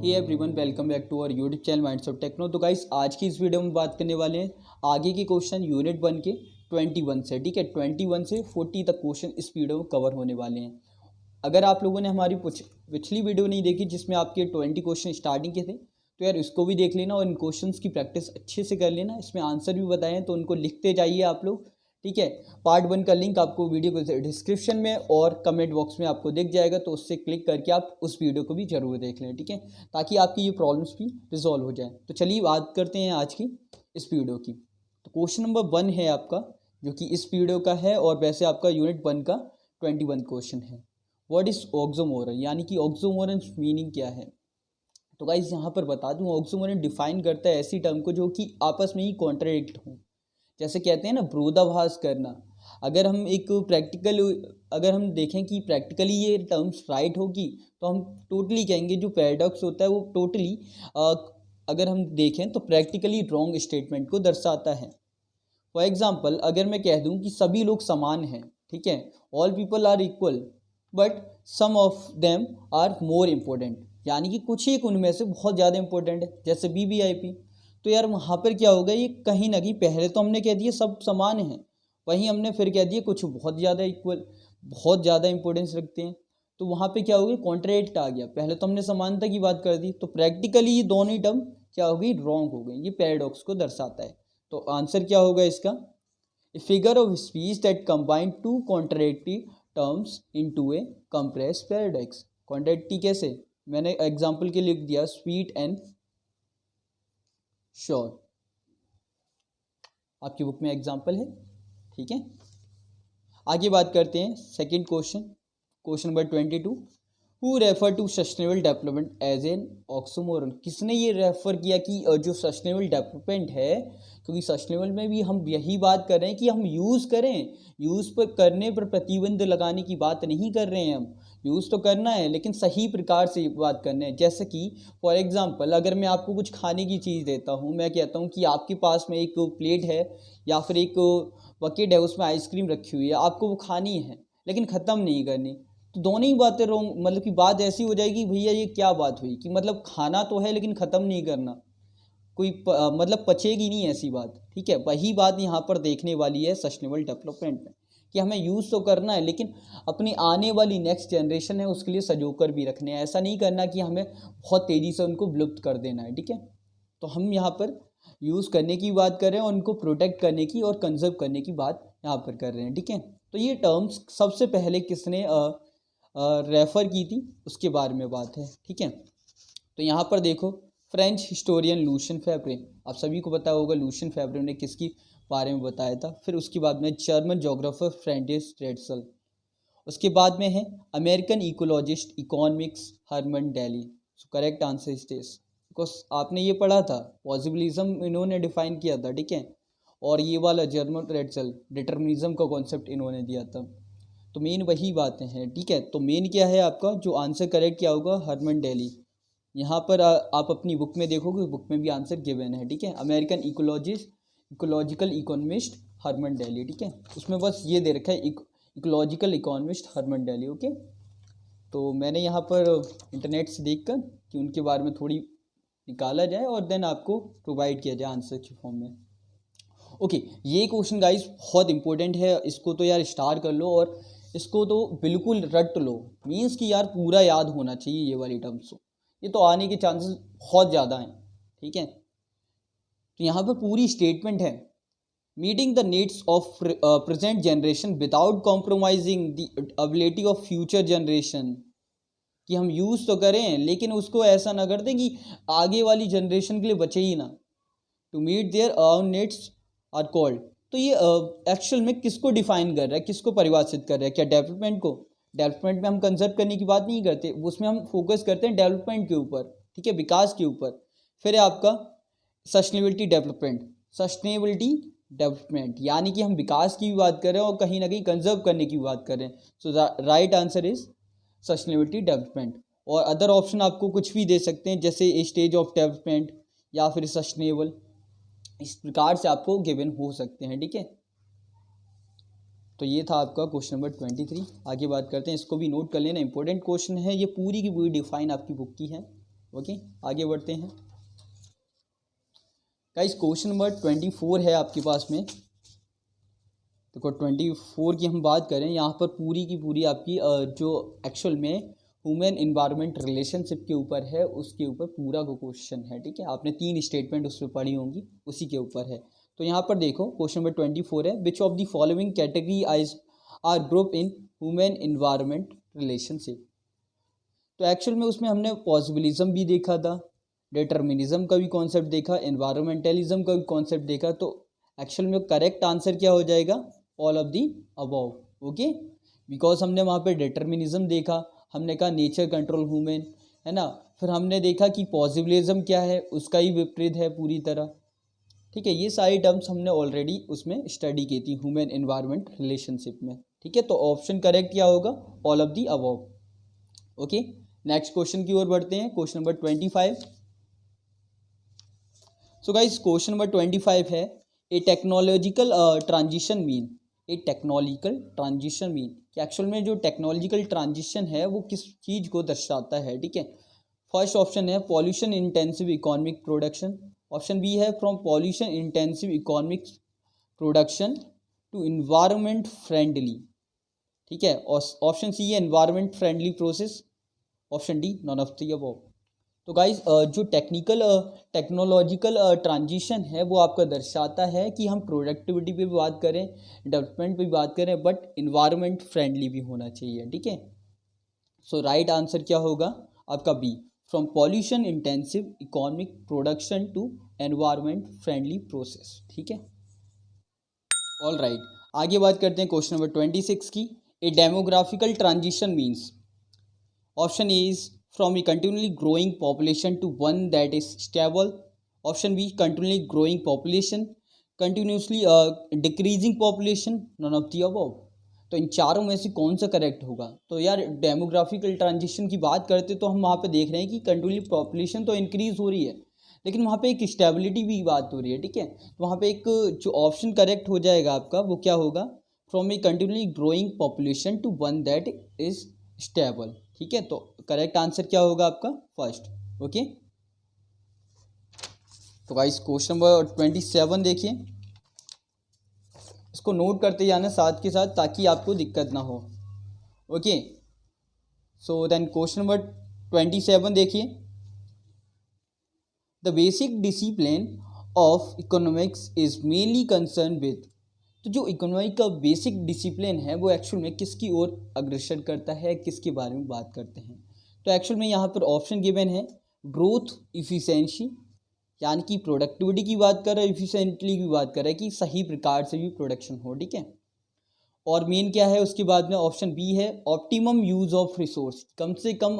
Hey everyone, welcome back to our YouTube channel Minds of Techno. तो guys, आज की इस वीडियो में बात करने वाले हैं आगे के क्वेश्चन यूनिट 1 के 21 से। ठीक है, 21 से 40 तक क्वेश्चन इस वीडियो में कवर होने वाले हैं। अगर आप लोगों ने हमारी पिछली वीडियो नहीं देखी जिसमें आपके 20 क्वेश्चन स्टार्टिंग के थे, तो यार इसको भी देख लेना और इन क्वेश्चंस की प्रैक्टिस अच्छे से कर लेना। इसमें आंसर भी बताए हैं तो उनको लिखते जाइए आप लोग। ठीक है, पार्ट 1 का लिंक आपको वीडियो के डिस्क्रिप्शन में और कमेंट बॉक्स में आपको दिख जाएगा, तो उससे क्लिक करके आप उस वीडियो को भी जरूर देख लें। ठीक है, ताकि आपकी ये प्रॉब्लम्स भी रिजॉल्व हो जाए। तो चलिए बात करते हैं आज की इस वीडियो की। तो क्वेश्चन नंबर 1 है आपका, जो कि इस वीडियो का है और वैसे आपका यूनिट 1 का 21 क्वेश्चन है। व्हाट इज ऑक्सीमोरन, यानी कि ऑक्सीमोरन मीनिंग क्या है। तो गाइस यहाँ पर बता दूं, ऑक्सीमोरन डिफाइन करता है ऐसी टर्म को जो कि आपस में ही कॉन्ट्राडिक्ट हो। जैसे कहते हैं ना, विरोधाभास करना। अगर हम अगर हम देखें कि प्रैक्टिकली ये टर्म्स राइट होगी, तो हम टोटली कहेंगे जो पैराडॉक्स होता है वो टोटली अगर हम देखें तो प्रैक्टिकली रॉन्ग स्टेटमेंट को दर्शाता है। फॉर एग्जाम्पल, अगर मैं कह दूं कि सभी लोग समान हैं, ठीक है, all people are equal but some of them are more important, यानी कि कुछ एक उनमें से बहुत ज़्यादा इंपॉर्टेंट है, जैसे वीवीआईपी। तो यार वहाँ पर क्या होगा, ये कहीं ना कहीं पहले तो हमने कह दिया सब समान हैं, वहीं हमने फिर कह दिया कुछ बहुत ज़्यादा इक्वल, बहुत ज़्यादा इंपॉर्टेंस रखते हैं। तो वहाँ पे क्या होगी, कॉन्ट्रैक्ट आ गया। पहले तो हमने समानता की बात कर दी, तो प्रैक्टिकली ये दोनों ही टर्म क्या हो गई, रॉन्ग हो गई। ये पैराडॉक्स को दर्शाता है। तो आंसर क्या होगा इसका, a figure of speech that combine two contractive terms into a compressed paradox. Contractive कैसे, मैंने एग्जांपल के लिख दिया, स्वीट एंड श्योर, आपकी बुक में एग्जांपल है। ठीक है, आगे बात करते हैं second question, question number 22। Who refer to sustainable development as an oxymoron. किसने ये रेफर किया कि जो सस्टेनेबल डेवलपमेंट है, क्योंकि सस्टेनेबल में भी हम यही बात कर रहे हैं कि हम यूज़ करें, यूज़ पर करने पर प्रतिबंध लगाने की बात नहीं कर रहे हैं। हम यूज़ तो करना है लेकिन सही प्रकार से बात करना है। जैसे कि फॉर एग्जांपल, अगर मैं आपको कुछ खाने की चीज़ देता हूँ, मैं कहता हूँ कि आपके पास में एक प्लेट है या फिर एक बकेट है, उसमें आइसक्रीम रखी हुई है, आपको वो खानी है लेकिन ख़त्म नहीं करनी, तो दोनों ही बातें रॉन्ग, मतलब कि बात ऐसी हो जाएगी, भैया ये क्या बात हुई कि मतलब खाना तो है लेकिन ख़त्म नहीं करना, कोई मतलब पचेगी नहीं ऐसी बात। ठीक है, वही बात यहाँ पर देखने वाली है सस्टेनेबल डेवलपमेंट में, कि हमें यूज़ तो करना है लेकिन अपनी आने वाली नेक्स्ट जनरेशन है उसके लिए सजोकर भी रखने हैं। ऐसा नहीं करना कि हमें बहुत तेज़ी से उनको विलुप्त कर देना है। ठीक है, तो हम यहाँ पर यूज़ करने की बात कर रहे हैं और उनको प्रोटेक्ट करने की और कंजर्व करने की बात यहाँ पर कर रहे हैं। ठीक है, तो ये टर्म्स सबसे पहले किसने रेफ़र की थी उसके बारे में बात है। ठीक है, तो यहाँ पर देखो, फ्रेंच हिस्टोरियन लूशियन फेब्रे, आप सभी को पता होगा लूशियन फेब्रे ने किसकी बारे में बताया था। फिर उसके बाद में जर्मन जोग्राफर फ्रेंडिस स्ट्रेटसल। उसके बाद में है American ecologist economics Herman Daly. So correct answer is this, because आपने ये पढ़ा था, पॉजिबिलिज्म इन्होंने डिफाइन किया था। ठीक है, और ये वाला जर्मन स्ट्रेटसल डिटर्मिनिज्म का कॉन्सेप्ट इन्होंने दिया था। तो मेन वही बातें हैं। ठीक है, तो मेन क्या है आपका जो आंसर करेक्ट क्या होगा, हरमन डेली। यहाँ पर आप अपनी बुक में देखोगे, बुक में भी आंसर गिवन है। ठीक है, American ecological economist Herman Daly. ठीक है, उसमें बस ये दे रखा है, ecological economist Herman Daly. Okay, तो मैंने यहाँ पर इंटरनेट से देखकर कि उनके बारे में थोड़ी निकाला जाए और देन आपको प्रोवाइड किया जाए आंसर के फॉर्म में। ओके, ये क्वेश्चन गाइस बहुत इंपॉर्टेंट है, इसको तो यार स्टार कर लो और इसको तो बिल्कुल रट लो। मीन्स कि यार पूरा याद होना चाहिए ये वाली टर्म्स, ये तो आने के चांसेस बहुत ज़्यादा हैं। ठीक है, तो यहाँ पर पूरी स्टेटमेंट है, meeting the needs of present generation without compromising the ability of future generation. कि हम यूज़ तो करें लेकिन उसको ऐसा ना कर दें कि आगे वाली जनरेशन के लिए बचे ही ना। To meet their own needs are called. तो ये एक्चुअल में किसको डिफाइन कर रहा है, किसको परिभाषित कर रहा है, क्या डेवलपमेंट को। डेवलपमेंट में हम कंजर्व करने की बात नहीं करते, उसमें हम फोकस करते हैं डेवलपमेंट के ऊपर। ठीक है, विकास के ऊपर। फिर है आपका सस्टेनेबिलिटी डेवलपमेंट, सस्टेनेबिलिटी डेवलपमेंट, यानी कि हम विकास की भी बात कर रहे हैं और कहीं ना कहीं कंजर्व करने की भी बात कर रहे हैं। So right answer is sustainability development. और अदर ऑप्शन आपको कुछ भी दे सकते हैं, जैसे स्टेज ऑफ डेवलपमेंट या फिर सस्टेनेबल, इस प्रकार से आपको गिवन हो सकते हैं। ठीक है, तो ये था आपका क्वेश्चन नंबर 23। आगे बात करते हैं, इसको भी नोट कर लेना, इंपॉर्टेंट क्वेश्चन है ये, पूरी की पूरी डिफाइन आपकी बुक की है। ओके, आगे बढ़ते हैं गाइस। क्वेश्चन नंबर 24 है आपके पास में। देखो 24 की हम बात करें, यहाँ पर पूरी की पूरी आपकी जो एक्चुअल में ह्यूमन इन्वायरमेंट रिलेशनशिप के ऊपर है, उसके ऊपर पूरा वो क्वेश्चन है, ठीक है। आपने 3 स्टेटमेंट उसमें पढ़ी होंगी, उसी के ऊपर है। तो यहाँ पर देखो क्वेश्चन नंबर 24 है, which of the following category are group in human environment relationship. तो एक्चुअल में उसमें हमने पॉसिबिलिज्म भी देखा था, डिटर्मिनिज्म का भी कॉन्सेप्ट देखा, एनवायरमेंटलिज्म का भी कॉन्सेप्ट देखा। तो एक्चुअल में करेक्ट आंसर क्या हो जाएगा, all of the above. Okay, because हमने वहाँ पे डिटर्मिनिज्म देखा, हमने कहा नेचर कंट्रोल ह्यूमन, है ना। फिर हमने देखा कि पॉसिबिलिज्म क्या है, उसका ही विपरीत है पूरी तरह, ठीक है। ये सारी टर्म्स हमने ऑलरेडी उसमें स्टडी की थी ह्यूमन एनवायरनमेंट रिलेशनशिप में, ठीक है। तो ऑप्शन करेक्ट क्या होगा, all of the above. Okay, next question की ओर बढ़ते हैं, question number 25। So guys question number 25 है, ए टेक्नोलॉजिकल ट्रांजिशन मीन, ए टेक्नोलॉजिकल ट्रांजिशन मीन कि एक्चुअल में जो टेक्नोलॉजिकल ट्रांजिशन है वो किस चीज़ को दर्शाता है, ठीक है। फर्स्ट ऑप्शन है pollution intensive economic production, option B है from pollution intensive economic production to environment friendly, ठीक है। और ऑप्शन सी है environment friendly process, option D none of the above. तो गाइज जो टेक्नोलॉजिकल ट्रांजिशन है वो आपका दर्शाता है कि हम प्रोडक्टिविटी पे भी बात करें, डेवलपमेंट पे भी बात करें, बट इन्वायरमेंट फ्रेंडली भी होना चाहिए, ठीक है। सो राइट आंसर क्या होगा आपका B, from pollution intensive economic production to environment friendly process, ठीक है। ऑल राइट, आगे बात करते हैं क्वेश्चन नंबर 26 की। A demographical transition means, option A is from a continually growing population to one that is stable, option B continually growing population, continuously decreasing population, none of the above। तो इन चारों में से कौन सा correct होगा। तो यार डेमोग्राफिकल ट्रांजिशन की बात करते तो हम वहाँ पे देख रहे हैं कि कंटिन्यूली पॉपुलेशन तो इंक्रीज हो रही है, लेकिन वहाँ पे एक स्टेबिलिटी भी बात हो रही है, ठीक है। तो वहाँ पे एक जो ऑप्शन करेक्ट हो जाएगा आपका वो क्या होगा, from a continuously growing population to one that is stable, ठीक है। तो करेक्ट आंसर क्या होगा आपका फर्स्ट। ओके, तो गाइस क्वेश्चन नंबर 27 देखिए, इसको नोट करते जाना साथ के साथ ताकि आपको दिक्कत ना हो। Okay, so then question number 27 देखिए, the basic discipline of economics is mainly concern with. तो जो इकोनॉमिक का बेसिक डिसिप्लिन है वो एक्चुअल में किसकी ओर अग्रसर करता है, किसके बारे में बात करते हैं। तो एक्चुअल में यहाँ पर ऑप्शन गिवन है ग्रोथ इफिशिएंसी, यानी कि प्रोडक्टिविटी की बात कर रहा है, इफिशिएंटली की बात कर रहा है कि सही प्रकार से भी प्रोडक्शन हो, ठीक है। और मेन क्या है उसके बाद में, ऑप्शन बी है ऑप्टिमम यूज़ ऑफ रिसोर्स, कम से कम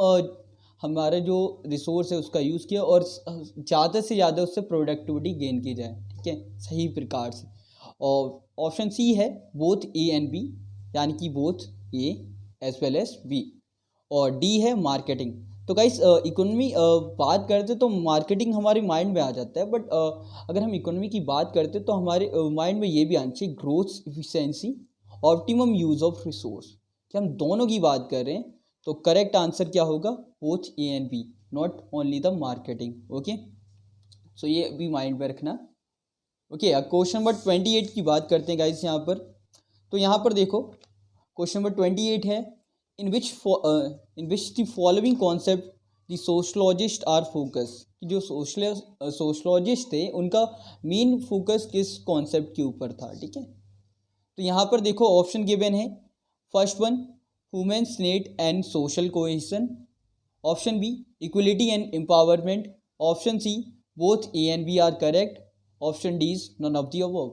हमारा जो रिसोर्स है उसका यूज़ किया और ज़्यादा से ज़्यादा उससे प्रोडक्टिविटी गेन की जाए, ठीक है, सही प्रकार से। और ऑप्शन सी है बोथ ए एंड बी, यानी कि both A as well as B. और डी है मार्केटिंग। तो गाइस इकोनॉमी बात करते तो मार्केटिंग हमारे माइंड में आ जाता है, बट अगर हम इकोनॉमी की बात करते तो हमारे माइंड में ये भी आना चाहिए growth efficiency, optimum use of resource, कि हम दोनों की बात कर रहे हैं। तो करेक्ट आंसर क्या होगा, both A and B, not only the marketing. Okay, so ये भी माइंड में रखना। ओके, अब क्वेश्चन नंबर 28 की बात करते हैं गाइस यहाँ पर। तो यहाँ पर देखो क्वेश्चन नंबर 28 है, in which the following concept the sociologist are focus, कि जो सोशलॉजिस्ट थे उनका मेन फोकस किस कॉन्सेप्ट के ऊपर था, ठीक है। तो यहाँ पर देखो ऑप्शन गिवन है, first one humans need and social cohesion, option B equality and empowerment, option C both A and B are correct, option D is none of the above.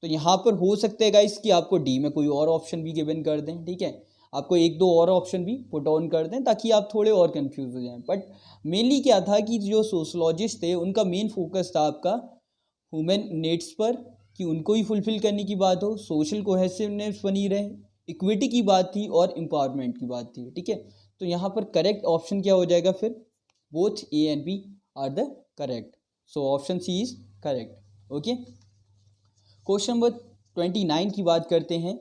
तो यहाँ पर हो सकता है गाइस कि आपको डी में कोई और ऑप्शन भी गिवन कर दें, ठीक है, आपको एक दो और ऑप्शन भी पुट ऑन कर दें ताकि आप थोड़े और कंफ्यूज हो जाएं। बट मेनली क्या था कि जो सोशलॉजिस्ट थे उनका मेन फोकस था आपका ह्यूमन नीड्स पर, कि उनको ही फुलफिल करने की बात हो, सोशल कोहेसिवनेस बनी रहे, इक्विटी की बात थी और एम्पावरमेंट की बात थी, ठीक है। तो यहाँ पर करेक्ट ऑप्शन क्या हो जाएगा फिर, both A and B are the correct, so option C is correct. Okay, question number 29 की बात करते हैं।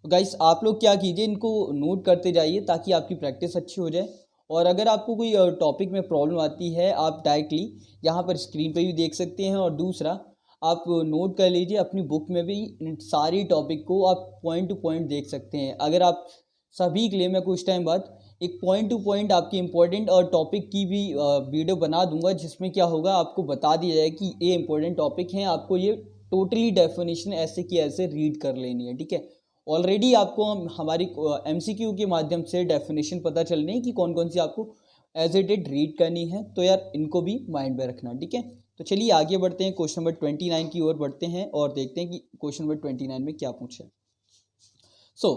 गाइस आप लोग क्या कीजिए, इनको नोट करते जाइए ताकि आपकी प्रैक्टिस अच्छी हो जाए। और अगर आपको कोई टॉपिक में प्रॉब्लम आती है आप डायरेक्टली यहाँ पर स्क्रीन पे भी देख सकते हैं, और दूसरा आप नोट कर लीजिए अपनी बुक में भी इन सारी टॉपिक को आप पॉइंट टू पॉइंट देख सकते हैं। अगर आप सभी के लिए मैं कुछ टाइम बाद एक पॉइंट टू पॉइंट आपकी इंपॉर्टेंट और टॉपिक की भी वीडियो बना दूंगा, जिसमें क्या होगा आपको बता दिया जाए कि ये इंपॉर्टेंट टॉपिक हैं, आपको ये टोटली डेफिनेशन ऐसे की ऐसे रीड कर लेनी है, ठीक है। ऑलरेडी आपको हमारी एमसीक्यू के माध्यम से डेफिनेशन पता चल रही है कि कौन कौन सी आपको एज इट इट रीड करनी है, तो यार इनको भी माइंड में रखना, ठीक है। तो चलिए आगे बढ़ते हैं, क्वेश्चन नंबर 29 की ओर बढ़ते हैं और देखते हैं कि क्वेश्चन नंबर 29 में क्या पूछा है। सो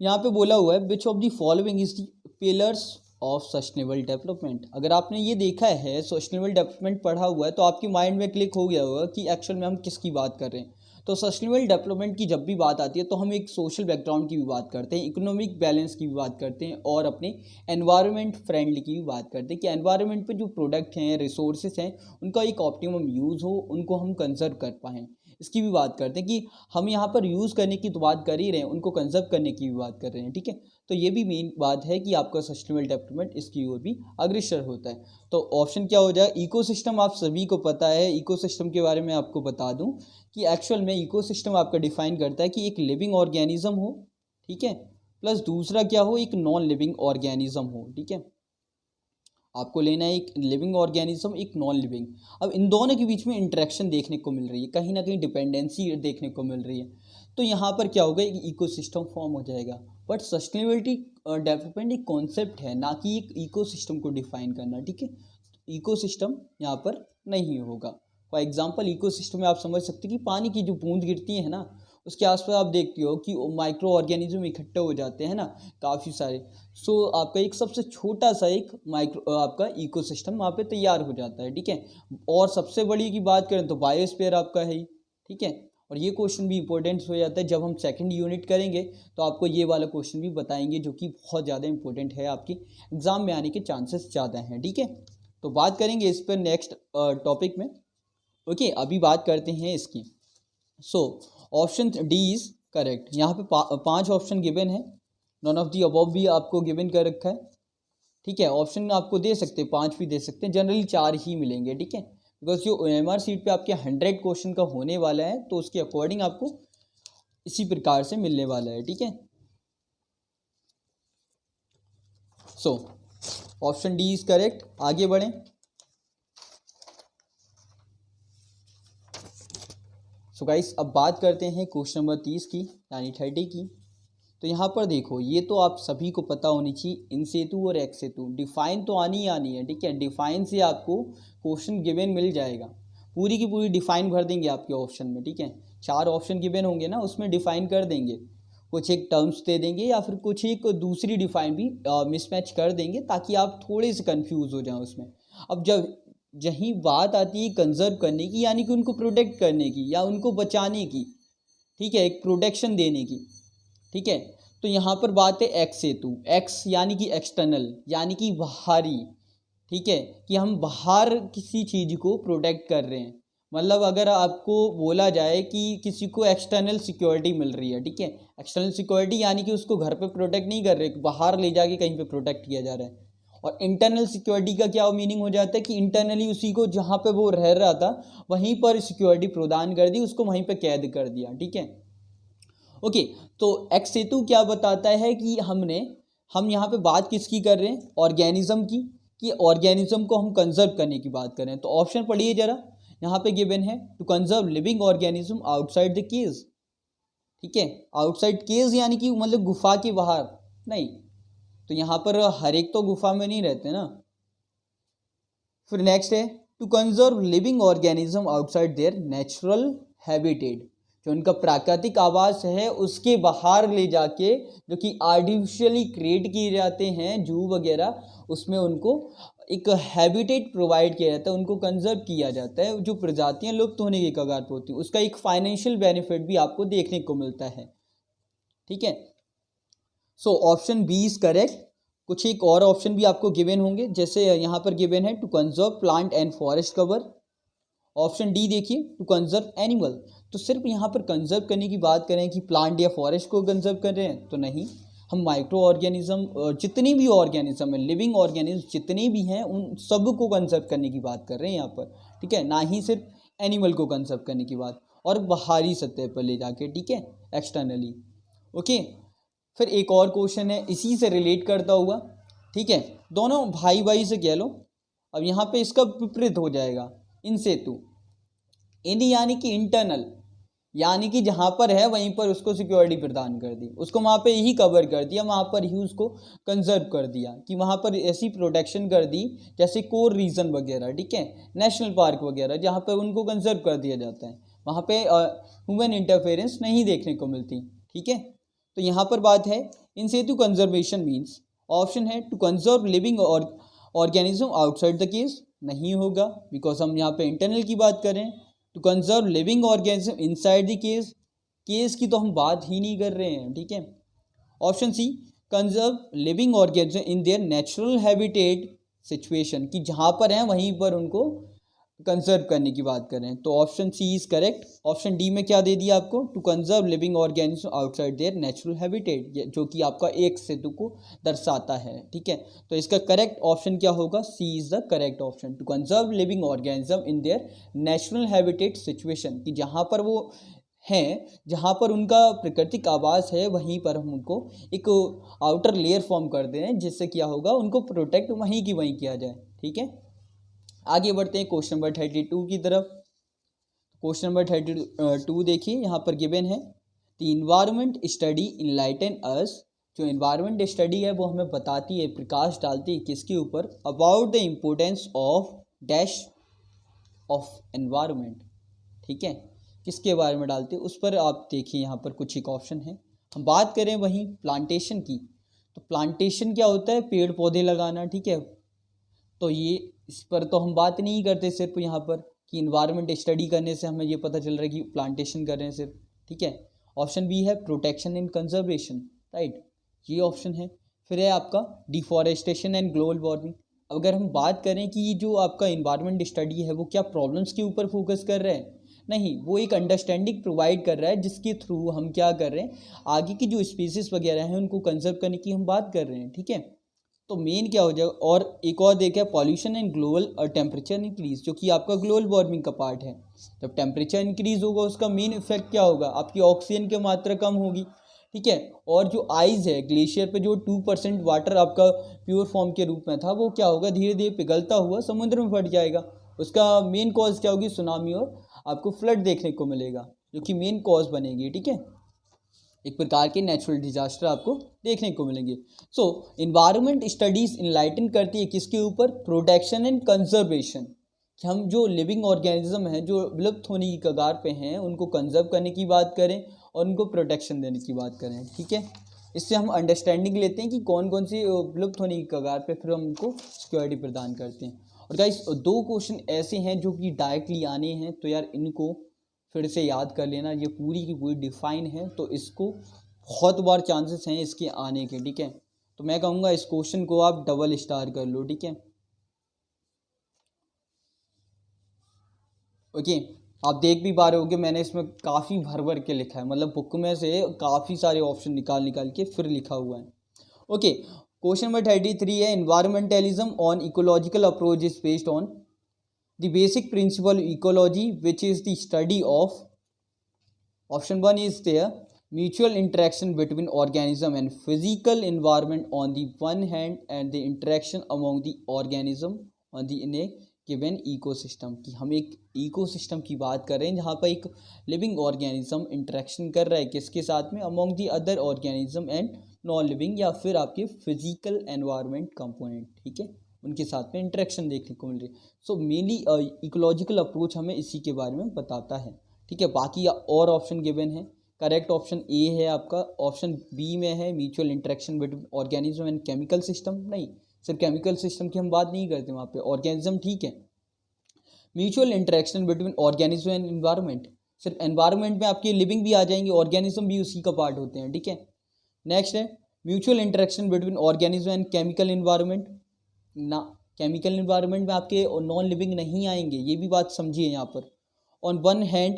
यहाँ पे बोला हुआ है which of the following is the pillars of sustainable development. अगर आपने ये देखा है सस्टेनेबल डेवलपमेंट पढ़ा हुआ है तो आपके माइंड में क्लिक हो गया होगा कि एक्चुअल में हम किसकी बात कर रहे हैं। तो सस्टेनेबल डेवलपमेंट की जब भी बात आती है तो हम एक सोशल बैकग्राउंड की भी बात करते हैं, इकोनॉमिक बैलेंस की भी बात करते हैं, और अपने एनवायरनमेंट फ्रेंडली की भी बात करते हैं कि एनवायरनमेंट पे जो प्रोडक्ट हैं, रिसोर्सेज हैं, उनका एक ऑप्टिमम यूज़ हो, उनको हम कंजर्व कर पाएँ, इसकी भी बात करते हैं कि हम यहाँ पर यूज़ करने की तो बात कर ही रहे हैं, उनको कंजर्व करने की भी बात कर रहे हैं, ठीक है। तो ये भी मेन बात है कि आपका सस्टेनेबल डेवलपमेंट इसकी ओर भी अग्रसर होता है। तो ऑप्शन क्या हो जाए, इकोसिस्टम। आप सभी को पता है इकोसिस्टम के बारे में, आपको बता दूं कि एक्चुअल में इकोसिस्टम आपका डिफाइन करता है कि एक लिविंग ऑर्गेनिज्म हो, ठीक है, प्लस दूसरा क्या हो, एक नॉन लिविंग ऑर्गेनिज्म हो, ठीक है। आपको लेना है एक लिविंग ऑर्गेनिज्म, एक नॉन लिविंग। अब इन दोनों के बीच में इंटरेक्शन देखने को मिल रही है, कहीं ना कहीं डिपेंडेंसी देखने को मिल रही है, तो यहाँ पर क्या होगा, एक इकोसिस्टम फॉर्म हो जाएगा। बट सस्टेनेबिलिटी डेवलपमेंट एक कॉन्सेप्ट है, ना कि एक इकोसिस्टम को डिफाइन करना, ठीक है। इकोसिस्टम यहाँ पर नहीं होगा। फॉर एग्जाम्पल इकोसिस्टम में आप समझ सकते हैं कि पानी की जो बूंद गिरती है ना, उसके आसपास आप देखते हो कि माइक्रो ऑर्गेनिज्म इकट्ठे हो जाते हैं ना, काफ़ी सारे। सो आपका एक सबसे छोटा सा एक माइक्रो आपका इकोसिस्टम वहाँ पे तैयार हो जाता है, ठीक है। और सबसे बड़ी की बात करें तो बायोस्फीयर आपका है, ठीक है। और ये क्वेश्चन भी इंपॉर्टेंट हो जाता है जब हम सेकंड यूनिट करेंगे, तो आपको ये वाला क्वेश्चन भी बताएंगे जो कि बहुत ज़्यादा इंपॉर्टेंट है, आपके एग्जाम में आने के चांसेस ज़्यादा हैं, ठीक है। तो बात करेंगे इस पर नेक्स्ट टॉपिक में। ओके, अभी बात करते हैं इसकी। So option D is correct. यहाँ पे 5 ऑप्शन गिवन है, नॉन ऑफ दी अबव भी आपको गिवन कर रखा है, ठीक है। ऑप्शन आपको दे सकते हैं 5 भी दे सकते हैं, जनरली 4 ही मिलेंगे, ठीक है। बिकॉज जो OMR सीट पे आपके 100 क्वेश्चन का होने वाला है तो उसके अकॉर्डिंग आपको इसी प्रकार से मिलने वाला है, ठीक है। So option D is correct. आगे बढ़ें। सो गाइस अब बात करते हैं क्वेश्चन नंबर 30 की, यानी 30 की। तो यहाँ पर देखो, ये तो आप सभी को पता होनी चाहिए, इन सेतु और एक्स सेतु डिफाइन तो आनी ही आनी है, ठीक है। डिफाइन से आपको क्वेश्चन गिवन मिल जाएगा, पूरी की पूरी डिफाइन भर देंगे आपके ऑप्शन में, ठीक है। 4 ऑप्शन गिवन होंगे ना, उसमें डिफाइन कर देंगे, कुछ एक टर्म्स दे देंगे या फिर कुछ एक दूसरी डिफाइन भी मिसमैच कर देंगे, ताकि आप थोड़े से कंफ्यूज हो जाएं उसमें। अब जब यही बात आती है कंजर्व करने की, यानी कि उनको प्रोटेक्ट करने की या उनको बचाने की, ठीक है, एक प्रोटेक्शन देने की, ठीक है। तो यहाँ पर बात है एक्स सेतु। एक्स यानी कि एक्सटर्नल, यानी कि बाहरी, ठीक है, कि हम बाहर किसी चीज़ को प्रोटेक्ट कर रहे हैं। मतलब अगर आपको बोला जाए कि किसी को एक्सटर्नल सिक्योरिटी मिल रही है, ठीक है, एक्सटर्नल सिक्योरिटी यानी कि उसको घर पे प्रोटेक्ट नहीं कर रहे, बाहर ले जाके कहीं पे प्रोटेक्ट किया जा रहा है। और इंटरनल सिक्योरिटी का क्या मीनिंग हो जाता है कि इंटरनली उसी को जहाँ पे वो रह रहा था वहीं पर सिक्योरिटी प्रदान कर दी, उसको वहीं पर कैद कर दिया, ठीक है। ओके, तो एक्स सेतु क्या बताता है कि हम यहाँ पे बात किसकी कर रहे हैं, ऑर्गेनिज्म की, कि ऑर्गेनिज्म को हम कंजर्व करने की बात कर रहे हैं। तो ऑप्शन पढ़िए जरा, यहाँ पे गिवन है to conserve living organism outside the cage, ठीक है। आउटसाइड केज यानी कि मतलब गुफा के बाहर नहीं, तो यहाँ पर हर एक तो गुफा में नहीं रहते ना। फिर नेक्स्ट है to conserve living organism outside their natural habitat, जो उनका प्राकृतिक आवास है उसके बाहर ले जाके, जो कि आर्टिफिशियली क्रिएट किए जाते हैं जू वगैरह, उसमें उनको एक हैबिटेट प्रोवाइड किया जाता है, उनको कंजर्व किया जाता है। जो प्रजातियां लुप्त होने के कगार पर होती हैं उसका एक फाइनेंशियल बेनिफिट भी आपको देखने को मिलता है, ठीक है। So option B is correct. कुछ एक और ऑप्शन भी आपको गिवन होंगे, जैसे यहाँ पर गिवन है to conserve plant and forest cover. Option D देखिए टू कंजर्व एनिमल। तो सिर्फ यहाँ पर कंजर्व करने की बात करें कि प्लांट या फॉरेस्ट को कंजर्व कर रहे हैं तो नहीं, हम माइक्रो ऑर्गेनिज्म जितनी भी ऑर्गेनिज्म है, लिविंग ऑर्गेनिज्म जितने भी हैं, उन सब को कंजर्व करने की बात कर रहे हैं यहाँ पर, ठीक है, ना ही सिर्फ एनिमल को कंजर्व करने की बात, और बाहरी सतह पर ले जाके, ठीक है, एक्सटर्नली। ओके, फिर एक और क्वेश्चन है इसी से रिलेट करता हुआ, ठीक है, दोनों भाई भाई से कह लो। अब यहाँ पे इसका विपरीत हो जाएगा, इन सेतु, इन यानी कि इंटरनल, यानी कि जहाँ पर है वहीं पर उसको सिक्योरिटी प्रदान कर दी, उसको वहाँ पे ही कवर कर दिया, वहाँ पर ही उसको कंजर्व कर दिया, कि वहाँ पर ऐसी प्रोटेक्शन कर दी जैसे कोर रीजन वगैरह, ठीक है, नेशनल पार्क वगैरह, जहाँ पर उनको कंजर्व कर दिया जाता है, वहाँ पे ह्यूमन इंटरफेरेंस नहीं देखने को मिलती, ठीक है। तो यहाँ पर बात है in situ conservation means, option है to conserve living organism outside the case, नहीं होगा, बिकॉज हम यहाँ पे इंटरनल की बात कर रहे हैं। To conserve living organism inside the case, case की तो हम बात ही नहीं कर रहे हैं, ठीक है। Option C, conserve living organism in their natural habitat situation, कि जहाँ पर हैं वहीं पर उनको कंजर्व करने की बात करें, तो option C is correct. Option D में क्या दे दिया आपको, to conserve living organism outside their natural habitat, जो कि आपका एक सेतु को दर्शाता है, ठीक है। तो इसका करेक्ट ऑप्शन क्या होगा, C is the correct option, to conserve living organism in their natural habitat situation, कि जहाँ पर वो हैं, जहाँ पर उनका प्राकृतिक आवास है, वहीं पर हम उनको एक आउटर लेयर फॉर्म कर दे रहे हैं, जिससे क्या होगा, उनको प्रोटेक्ट वहीं की वहीं किया जाए, ठीक है। आगे बढ़ते हैं क्वेश्चन नंबर 32 की तरफ। क्वेश्चन नंबर 32 देखिए, यहाँ पर गिवन है, द इन्वायरमेंट स्टडी इनलाइटन अस, जो इन्वायरमेंट स्टडी है वो हमें बताती है, प्रकाश डालती है किसके ऊपर, about the importance of dash of environment, ठीक है, किसके बारे में डालते हैं उस पर आप देखिए, यहाँ पर कुछ एक ऑप्शन है। हम बात करें वहीं प्लांटेशन की, तो प्लांटेशन क्या होता है, पेड़ पौधे लगाना, ठीक है। तो ये इस पर तो हम बात नहीं करते सिर्फ यहाँ पर, कि इन्वायरमेंट स्टडी करने से हमें ये पता चल रहा है कि प्लांटेशन कर रहे हैं सिर्फ, ठीक है। ऑप्शन बी है प्रोटेक्शन एंड कंजर्वेशन, राइट, ये ऑप्शन है। फिर है आपका डिफॉरेस्टेशन एंड ग्लोबल वार्मिंग। अगर हम बात करें कि ये जो आपका इन्वायरमेंट स्टडी है वो क्या प्रॉब्लम्स के ऊपर फोकस कर रहा है, नहीं, वो एक अंडरस्टैंडिंग प्रोवाइड कर रहा है, जिसके थ्रू हम क्या कर रहे हैं, आगे की जो स्पीसीज वगैरह हैं उनको कंजर्व करने की हम बात कर रहे हैं, ठीक है। तो मेन क्या हो जाएगा, और एक और देखा pollution and global temperature increase, जो कि आपका ग्लोबल वार्मिंग का पार्ट है। जब टेम्परेचर इंक्रीज होगा उसका मेन इफेक्ट क्या होगा, आपकी ऑक्सीजन की मात्रा कम होगी, ठीक है। और जो आइस है, ग्लेशियर पे जो 2% वाटर आपका प्योर फॉर्म के रूप में था, वो क्या होगा, धीरे धीरे पिघलता हुआ समुद्र में फट जाएगा। उसका मेन कॉज क्या होगी, सुनामी, और आपको फ्लड देखने को मिलेगा, जो कि मेन कॉज बनेगी, ठीक है। एक प्रकार के नेचुरल डिजास्टर आपको देखने को मिलेंगे। सो इन्वायरमेंट स्टडीज इनलाइटन करती है किसके ऊपर, प्रोटेक्शन एंड कंजर्वेशन, कि हम जो लिविंग ऑर्गेनिज्म हैं जो विलुप्त होने की कगार पे हैं उनको कंजर्व करने की बात करें और उनको प्रोटेक्शन देने की बात करें, ठीक है। इससे हम अंडरस्टैंडिंग लेते हैं कि कौन कौन सी विलुप्त होने की कगार पे, फिर हम उनको सिक्योरिटी प्रदान करते हैं। और गाइस 2 क्वेश्चन ऐसे हैं जो कि डायरेक्टली आने हैं, तो यार इनको फिर से याद कर लेना, ये पूरी की पूरी डिफाइन है, तो इसको बहुत बार चांसेस हैं इसके आने के, ठीक है। तो मैं कहूँगा इस क्वेश्चन को आप डबल स्टार कर लो, ठीक है। ओके, आप देख भी पा रहे होगे मैंने इसमें काफ़ी भर भर के लिखा है, मतलब बुक में से काफ़ी सारे ऑप्शन निकाल के फिर लिखा हुआ है। ओके, क्वेश्चन नंबर 33 है, environmentalism on ecological approach is based on the basic principle of ecology, which is the study of, option 1 is there, mutual interaction between organism and physical environment on the one hand and the interaction among the organism on the in a given ecosystem, कि हम एक ecosystem की बात कर रहे हैं जहाँ पर एक लिविंग ऑर्गेनिज्म इंटरेक्शन कर रहा है किसके साथ में, among the other organism and non living, या फिर आपके फिजिकल एनवायरनमेंट कंपोनेंट, ठीक है, उनके साथ में इंटरेक्शन देखने को मिल रही है। सो मेनली इकोलॉजिकल अप्रोच हमें इसी के बारे में बताता है, ठीक है। बाकी और ऑप्शन गिवन है, करेक्ट ऑप्शन ए है आपका। ऑप्शन बी में है mutual interaction between organism and chemical system, नहीं, सिर्फ केमिकल सिस्टम की हम बात नहीं करते वहाँ पे, ऑर्गेनिज्म, ठीक है। Mutual interaction between organism and environment, सिर्फ एनवायरनमेंट में आपके लिविंग भी आ जाएंगे, ऑर्गेनिज्म भी उसी का पार्ट होते हैं, ठीक है। नेक्स्ट है mutual interaction between organism and chemical environment, ना, केमिकल इन्वायरमेंट में आपके नॉन लिविंग नहीं आएंगे, ये भी बात समझिए यहाँ पर। On one hand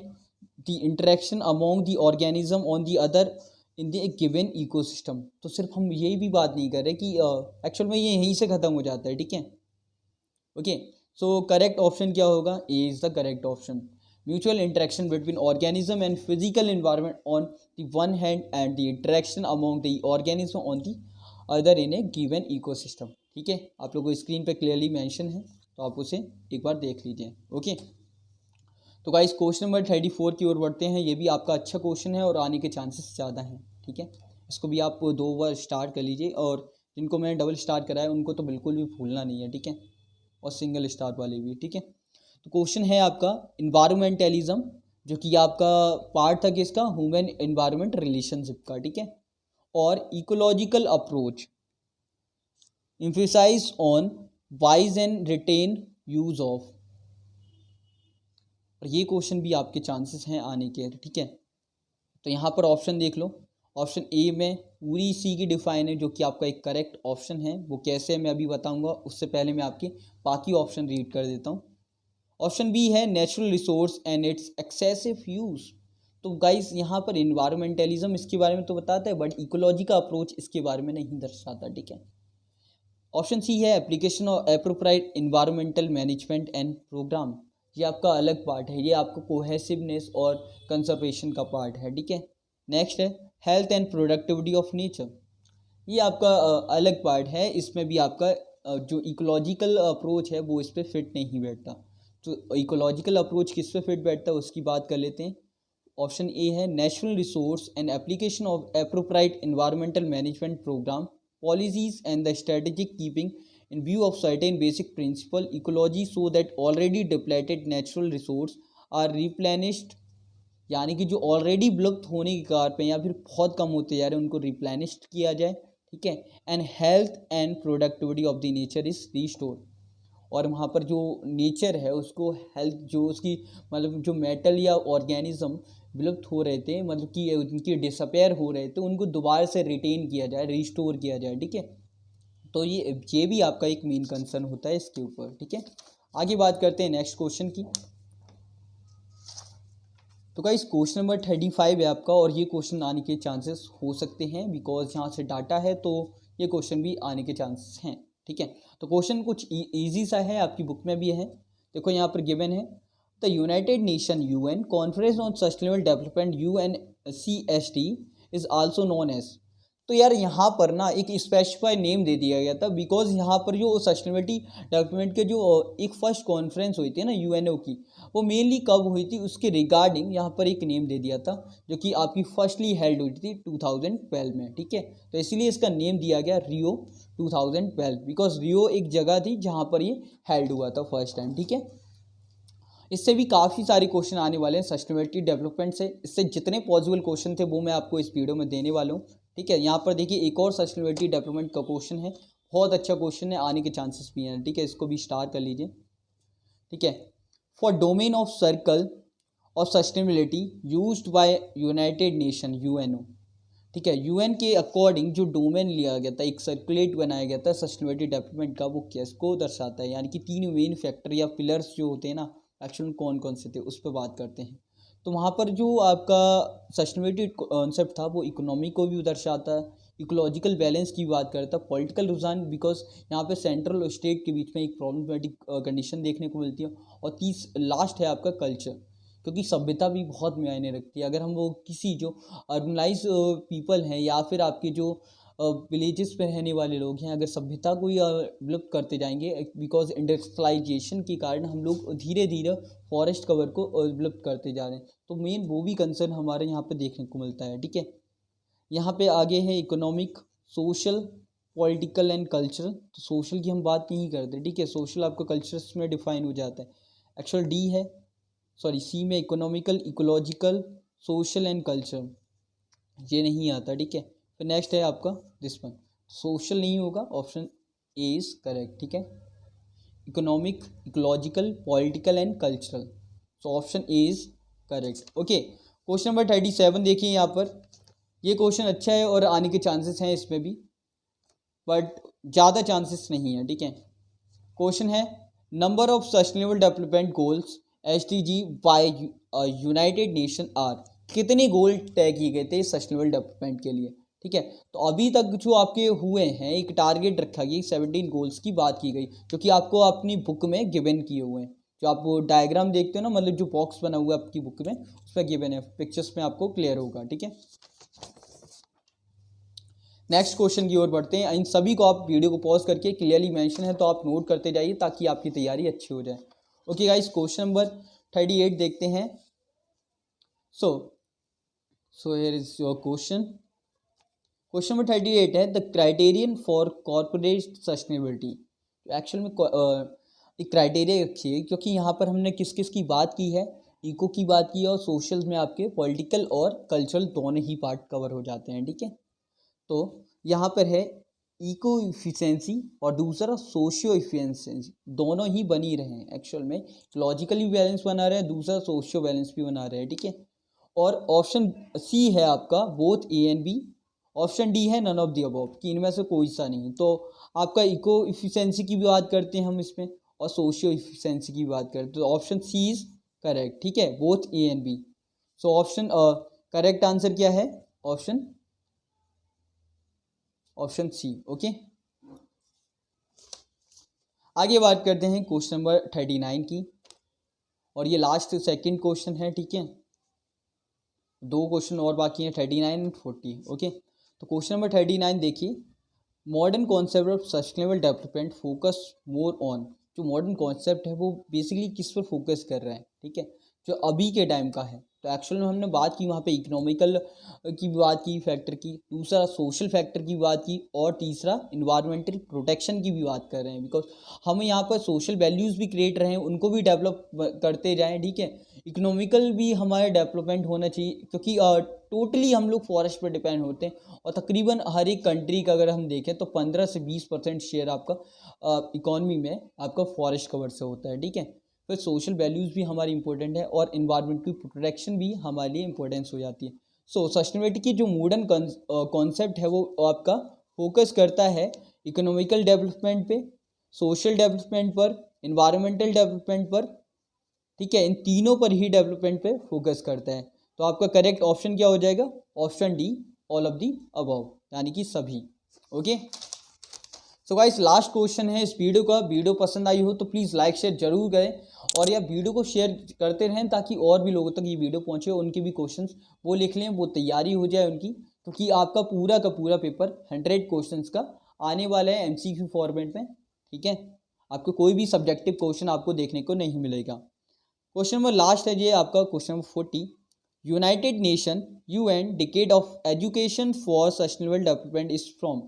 the interaction among the organism, on the other in the given ecosystem. तो सिर्फ हम यही भी बात नहीं कर रहे कि एक्चुअल में ये यहीं से ख़त्म हो जाता है, ठीक है। ओके, सो करेक्ट ऑप्शन क्या होगा? A is the correct option. Mutual interaction between organism and physical environment on the one hand and the interaction among the organism on the other in A given ecosystem. ठीक है, आप लोगों को screen पे clearly mention है, तो आप उसे एक बार देख लीजिए। ओके, तो गाइस क्वेश्चन नंबर 34 की ओर बढ़ते हैं। ये भी आपका अच्छा क्वेश्चन है और आने के चांसेस ज़्यादा हैं, ठीक है। इसको भी आप 2 बार स्टार्ट कर लीजिए, और जिनको मैंने डबल स्टार कराया उनको तो बिल्कुल भी भूलना नहीं है, ठीक है, और सिंगल स्टार वाले भी, ठीक है। तो क्वेश्चन है आपका इन्वायरमेंटलिज्म, जो कि आपका पार्ट था किसका? ह्यूमन एनवायरनमेंट रिलेशनशिप का, ठीक है। और ecological approach emphasize on wise and retain use of. और ये क्वेश्चन भी आपके चांसेस हैं आने के, ठीक है। तो यहाँ पर ऑप्शन देख लो। ऑप्शन ए में पूरी सी की डिफाइन है, जो कि आपका एक करेक्ट ऑप्शन है। वो कैसे मैं अभी बताऊंगा, उससे पहले मैं आपके बाकी ऑप्शन रीड कर देता हूँ। ऑप्शन बी है natural resource and it's excessive use. तो गाइस यहाँ पर इन्वायरमेंटलिज्म इसके बारे में तो बताता है, बट इकोलॉजी का अप्रोच इसके बारे में नहीं दर्शाता, ठीक है। ऑप्शन सी है application of appropriate environmental management and programme. ये आपका अलग पार्ट है, ये आपका कोहेसिवनेस और कंजर्वेशन का पार्ट है, ठीक है। नेक्स्ट है health and productivity of nature. ये आपका अलग पार्ट है, इसमें भी आपका जो इकोलॉजिकल अप्रोच है वो इस पर फिट नहीं बैठता। तो इकोलॉजिकल अप्रोच किस पे फिट बैठता है उसकी बात कर लेते हैं। ऑप्शन ए है natural resource and application of appropriate environmental management programme policies and the strategic keeping in view of certain basic principle ecology so that already depleted natural resource are replenished, यानी कि जो already विलुप्त होने के car पे या फिर बहुत कम होते जा रहे हैं उनको रिप्लेनिश्ड किया जाए, ठीक है। And health and productivity of the nature is restore. और वहाँ पर जो नेचर है उसको हेल्थ, जो उसकी मतलब जो मेटल या ऑर्गेनिज्म विलुप्त हो रहे थे, मतलब कि उनकी डिसअपेयर हो रहे थे, उनको दोबारा से रिटेन किया जाए, रिस्टोर किया जाए, ठीक है। तो ये भी आपका एक मेन कंसर्न होता है इसके ऊपर, ठीक है। आगे बात करते हैं नेक्स्ट क्वेश्चन की। तो गाइस क्वेश्चन नंबर 35 है आपका, और ये क्वेश्चन आने के चांसेस हो सकते हैं बिकॉज यहाँ से डाटा है, तो ये क्वेश्चन भी आने के चांसेस हैं, ठीक है। तो क्वेश्चन कुछ ईजी सा है, आपकी बुक में भी है। देखो यहाँ पर गिवन है the United Nation UN conference on sustainable development UNCSD is also known as. तो यार यहाँ पर ना एक स्पेसिफाई नेम दे दिया गया था, बिकॉज यहाँ पर जो सस्टेनेबिलिटी डेवलपमेंट के जो एक फर्स्ट कॉन्फ्रेंस हुई थी ना UNO की, वो मेनली कब हुई थी उसके रिगार्डिंग यहाँ पर एक नेम दे दिया था, जो कि आपकी फर्स्टली हेल्ड हुई थी 2012 में, ठीक है। तो इसीलिए इसका नेम दिया गया रियो 2012, बिकॉज रियो एक जगह थी जहाँ पर ये हेल्ड हुआ था फर्स्ट टाइम, ठीक है। इससे भी काफ़ी सारे क्वेश्चन आने वाले हैं सस्टेनेबिलिटी डेवलपमेंट से। इससे जितने पॉसिबल क्वेश्चन थे वो मैं आपको इस वीडियो में देने वाला हूँ, ठीक है। यहाँ पर देखिए एक और सस्टेनेबिलिटी डेवलपमेंट का क्वेश्चन है, बहुत अच्छा क्वेश्चन है, आने के चांसेस भी हैं, ठीक है। इसको भी स्टार कर लीजिए, ठीक है। For domain of circle of sustainability used by United nation UNO, ठीक है। UN के अकॉर्डिंग जो डोमेन लिया गया था, एक सर्कुलेट बनाया गया था सस्टेनेबिलिटी डेवलपमेंट का, वो किसको दर्शाता है, यानी कि 3 मेन फैक्टर या पिलर्स जो होते हैं ना, एक्चुअली कौन कौन से थे उस पर बात करते हैं। तो वहाँ पर जो आपका सस्टेनेबिलिटी कॉन्सेप्ट था वो इकोनॉमी को भी दर्शाता है, इकोलॉजिकल बैलेंस की बात करता है, पॉलिटिकल रुझान, बिकॉज यहाँ पे सेंट्रल और स्टेट के बीच में एक प्रॉब्लमेटिक कंडीशन देखने को मिलती है। और लास्ट है आपका कल्चर, क्योंकि सभ्यता भी बहुत मायने रखती है। अगर हम वो किसी जो अर्बनाइज पीपल हैं या फिर आपके जो विलेजेस पे रहने वाले लोग हैं, अगर सभ्यता को ही विलुप्त करते जाएंगे, बिकॉज इंडस्ट्रियलाइजेशन के कारण हम लोग धीरे धीरे फॉरेस्ट कवर को विलुप्त करते जा रहे हैं। तो मेन वो भी कंसर्न हमारे यहाँ पे देखने को मिलता है, ठीक है। यहाँ पे आगे है economic, social, political and cultural. तो सोशल की हम बात नहीं करते, ठीक है, सोशल आपका कल्चर्स में डिफाइन हो जाता है। एक्चुअल डी है, सॉरी सी में economical, ecological, social and culture, ये नहीं आता, ठीक है। फिर नेक्स्ट है आपका दिस वन, सोशल नहीं होगा, ऑप्शन ए इज करेक्ट, ठीक है। Economic, ecological, political and cultural, so option A is correct. Okay, question number 37 देखिए यहाँ पर। ये क्वेश्चन अच्छा है और आने के चांसेस हैं इसमें भी, बट ज़्यादा चांसेस नहीं है, ठीक है। क्वेश्चन है number of sustainable development goals SDG by United Nation are. कितने गोल तय किए गए थे सस्टेनेबल डेवलपमेंट के लिए, ठीक है। तो अभी तक जो आपके हुए हैं, एक टारगेट रखा गया, 17 गोल्स की बात की गई, जो कि आपको अपनी बुक में गिवन किए हुए हैं। जो आप वो डायग्राम देखते हो ना, मतलब जो बॉक्स बना हुआ है आपकी बुक में, उस पर गिवन है, पिक्चर्स में आपको क्लियर होगा, ठीक है। नेक्स्ट क्वेश्चन की ओर बढ़ते हैं। इन सभी को आप वीडियो को पॉज करके, क्लियरली मेंशन है तो आप नोट करते जाइए ताकि आपकी तैयारी अच्छी हो जाए। ओके गाइस, क्वेश्चन नंबर 38 देखते हैं। So here is your question number 38 है, the criterion for corporate sustainability. Actual में एक क्राइटेरिया रखी है, क्योंकि यहाँ पर हमने किस किस की बात की है, इको की बात की है, और सोशल में आपके पॉलिटिकल और कल्चरल दोनों ही पार्ट कवर हो जाते हैं, ठीक है। तो यहाँ पर है इको इफिशिएंसी और दूसरा सोशियो इफिशिएंसी, दोनों ही बनी रहे हैं। एक्चुअल में लॉजिकली बैलेंस बना रहे हैं, दूसरा सोशियो बैलेंस भी बना रहे हैं, ठीक है। और ऑप्शन सी है आपका both A and B. Option D है नन ऑफ दी अबव, कि इनमें से कोई सा नहीं। तो आपका इको इफिशिएंसी की भी बात करते हैं हम इसमें, और सोशियो इफिशिएंसी की बात करते हैं, तो ऑप्शन सी इज करेक्ट, ठीक है, both A and B. So option correct answer क्या है, ऑप्शन सी। ओके, आगे बात करते हैं क्वेश्चन नंबर 39 की, और ये लास्ट सेकंड क्वेश्चन है, ठीक है। दो क्वेश्चन और बाकी हैं, 39 एंड 40। ओके, तो क्वेश्चन नंबर 39 देखिए, modern concept of sustainable development focus more on. जो मॉडर्न कॉन्सेप्ट है वो बेसिकली किस पर फोकस कर रहा है, ठीक है, जो अभी के टाइम का है। तो एक्चुअल में हमने बात की वहाँ पे इकोनॉमिकल की बात की फैक्टर की, दूसरा सोशल फैक्टर की बात की, और तीसरा इन्वायरमेंटल प्रोटेक्शन की भी बात कर रहे हैं। बिकॉज हम यहाँ पर सोशल वैल्यूज़ भी क्रिएट रहे हैं, उनको भी डेवलप करते जाएँ, ठीक है। इकोनॉमिकल भी हमारे डेवलपमेंट होना चाहिए, क्योंकि टोटली हम लोग फॉरेस्ट पर डिपेंड होते हैं, और तकरीबन हर एक कंट्री का अगर हम देखें तो 15 से 20% शेयर आपका इकॉनमी में आपका फॉरेस्ट कवर से होता है, ठीक है। फिर सोशल वैल्यूज़ भी हमारी इंपॉर्टेंट है, और इन्वायरमेंट की प्रोटेक्शन भी हमारे लिए इंपॉर्टेंस हो जाती है। सो सस्टेनेबिलिटी की जो मॉडर्न कॉन्सेप्ट है वो आपका फोकस करता है इकोनॉमिकल डेवलपमेंट पे, सोशल डेवलपमेंट पर, इन्वायरमेंटल डेवलपमेंट पर, ठीक है। इन तीनों पर ही डेवलपमेंट पे फोकस करता है। तो आपका करेक्ट ऑप्शन क्या हो जाएगा, option D, all of the above, यानी कि सभी। Okay, so guys last question है इस वीडियो का। वीडियो पसंद आई हो तो प्लीज़ लाइक शेयर जरूर करें, और यह वीडियो को शेयर करते रहें ताकि और भी लोगों तक ये वीडियो पहुंचे, उनके भी क्वेश्चंस वो लिख लें, वो तैयारी हो जाए उनकी, क्योंकि आपका पूरा का पूरा पेपर 100 क्वेश्चंस का आने वाला है एमसीक्यू फॉर्मेट में, ठीक है। आपको कोई भी सब्जेक्टिव क्वेश्चन आपको देखने को नहीं मिलेगा। क्वेश्चन नंबर लास्ट है ये आपका question number 40, United Nation UN decade of education for sustainable development is from.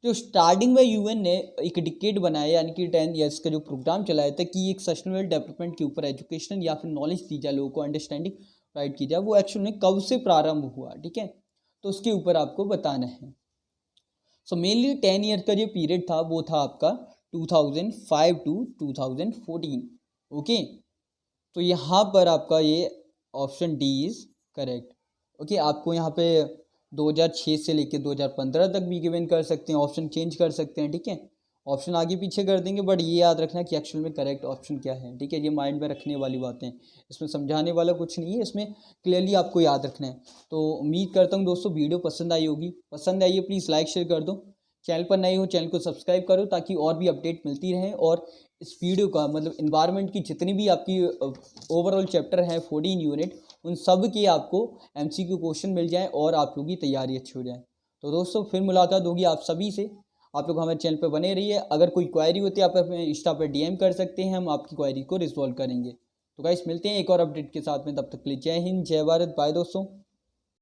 जो स्टार्टिंग में यूएन ने एक डिकेड बनाया, यानी कि 10 ईयर्स का जो प्रोग्राम चलाया था कि एक सस्टेनेबल डेवलपमेंट के ऊपर एजुकेशन या फिर नॉलेज दी जाए, लोगों को अंडरस्टैंडिंग प्रोवाइड की जाए, वो एक्चुअल में कब से प्रारंभ हुआ, ठीक है, तो उसके ऊपर आपको बताना है। सो मेनली 10 ईयर का जो पीरियड था वो था आपका 2005 टू 2014। ओके, तो यहाँ पर आपका ये option D is correct. Okay, आपको यहाँ पे 2006 से लेके 2015 तक भी गिवन कर सकते हैं, ऑप्शन चेंज कर सकते हैं, ठीक है, ऑप्शन आगे पीछे कर देंगे, बट ये याद रखना कि एक्चुअल में करेक्ट ऑप्शन क्या है, ठीक है। ये माइंड में रखने वाली बातें हैं, इसमें समझाने वाला कुछ नहीं है, इसमें क्लियरली आपको याद रखना है। तो उम्मीद करता हूँ दोस्तों वीडियो पसंद आई होगी, पसंद आई है प्लीज़ लाइक शेयर कर दो, चैनल पर नए हो चैनल को सब्सक्राइब करो ताकि और भी अपडेट मिलती रहे, और इस वीडियो का मतलब इन्वायरमेंट की जितनी भी आपकी ओवरऑल चैप्टर है 14 यूनिट, उन सब के आपको एमसीक्यू क्वेश्चन मिल जाए और आप लोगों की तैयारी अच्छी हो जाए। तो दोस्तों फिर मुलाकात होगी आप सभी से, आप लोग हमारे चैनल पर बने रहिए। अगर कोई क्वायरी होती है आप अपने इंस्टा पर डीएम कर सकते हैं, हम आपकी क्वायरी को रिजॉल्व करेंगे। तो गाइस मिलते हैं एक और अपडेट के साथ में, तब तक के लिए जय हिंद, जय भारत, बाय दोस्तों।